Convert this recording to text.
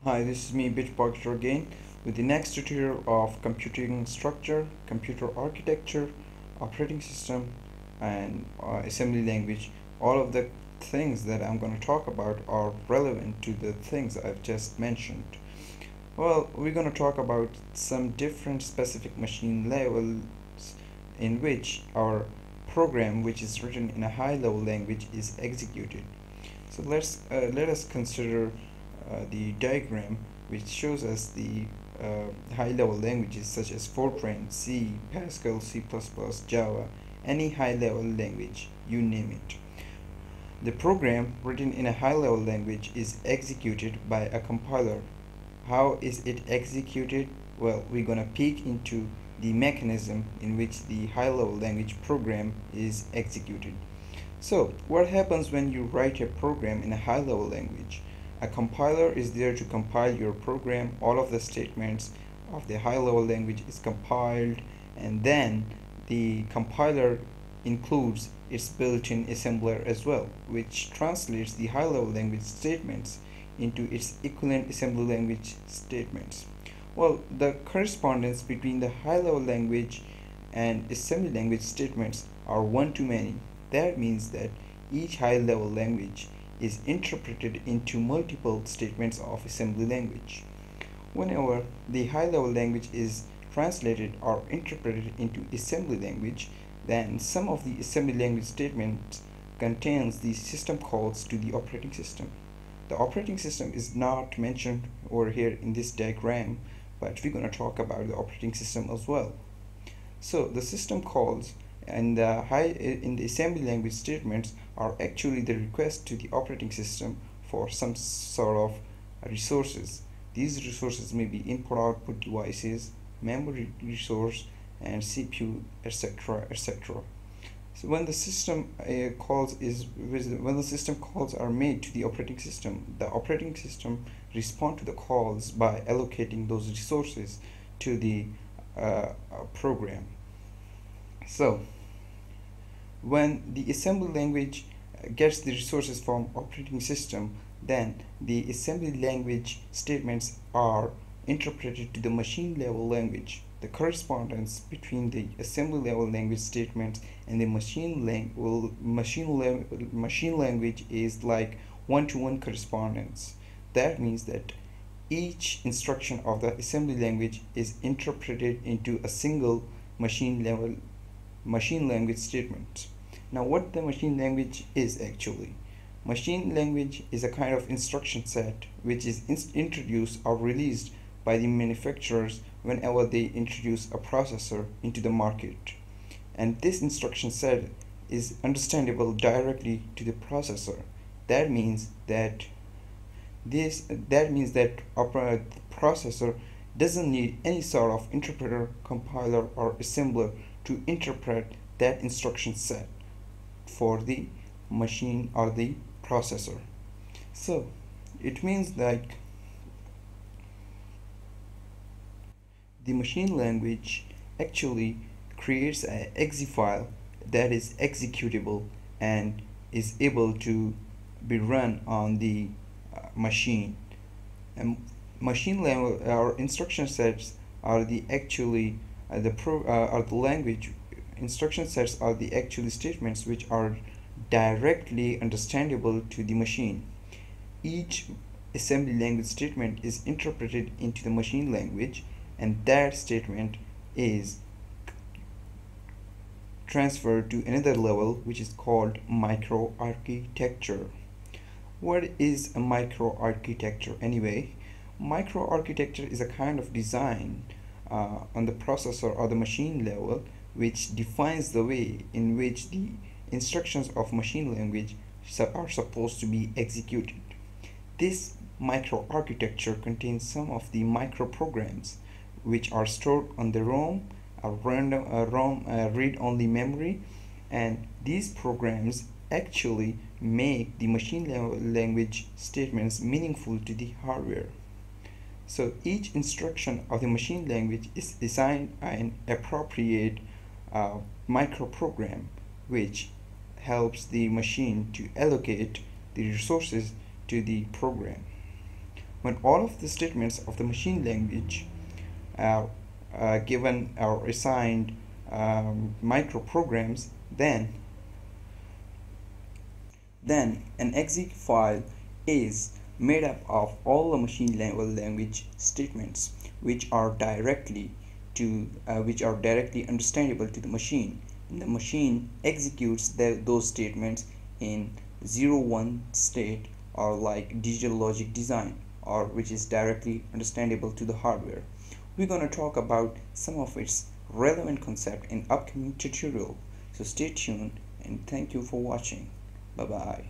Hi, this is me, Bitbucket again, with the next tutorial of computing structure, computer architecture, operating system, and assembly language. All of the things that I'm going to talk about are relevant to the things I've just mentioned. Well, we're going to talk about some different specific machine levels in which our program, which is written in a high level language, is executed. So let us consider the diagram which shows us the high-level languages such as Fortran, C, Pascal, C++, Java, any high-level language, you name it. The program written in a high-level language is executed by a compiler. How is it executed? Well, we're gonna peek into the mechanism in which the high-level language program is executed. So, what happens when you write a program in a high-level language? A compiler is there to compile your program. All of the statements of the high-level language is compiled, and then the compiler includes its built-in assembler as well, which translates the high-level language statements into its equivalent assembly language statements. Well, the correspondence between the high-level language and assembly language statements are one-to-many. That means that each high-level language is interpreted into multiple statements of assembly language. Whenever the high-level language is translated or interpreted into assembly language, then some of the assembly language statements contains the system calls to the operating system. The operating system is not mentioned over here in this diagram, but we're going to talk about the operating system as well. So the system calls and in the assembly language statements are actually the request to the operating system for some sort of resources. These resources may be input output devices, memory resource, and CPU, etc., etc. So when the system calls are made to the operating system respond to the calls by allocating those resources to the program. So when the assembly language gets the resources from operating system, then the assembly language statements are interpreted to the machine level language. The correspondence between the assembly level language statements and the machine language is like one-to-one correspondence. That means that each instruction of the assembly language is interpreted into a single machine language statement. Now, what the machine language is actually? Machine language is a kind of instruction set which is introduced or released by the manufacturers whenever they introduce a processor into the market. And this instruction set is understandable directly to the processor. That means that a processor doesn't need any sort of interpreter, compiler, or assembler to interpret that instruction set for the machine or the processor. So it means like the machine language actually creates an exe file that is executable and is able to be run on the machine. And machine level or instruction sets are the actually are the language instruction sets are the actual statements which are directly understandable to the machine. Each assembly language statement is interpreted into the machine language, and that statement is transferred to another level which is called microarchitecture. What is a microarchitecture anyway? Microarchitecture is a kind of design on the processor or the machine level which defines the way in which the instructions of machine language are supposed to be executed. This microarchitecture contains some of the microprograms which are stored on the ROM, a random ROM read-only memory, and these programs actually make the machine language statements meaningful to the hardware. So each instruction of the machine language is designed an appropriate microprogram which helps the machine to allocate the resources to the program. When all of the statements of the machine language are given or assigned microprograms, then an exec file is made up of all the machine level language statements which are directly understandable to the machine. And the machine executes those statements in 0-1 state, or like digital logic design, or which is directly understandable to the hardware. We're going to talk about some of its relevant concept in upcoming tutorial. So stay tuned and thank you for watching. Bye bye.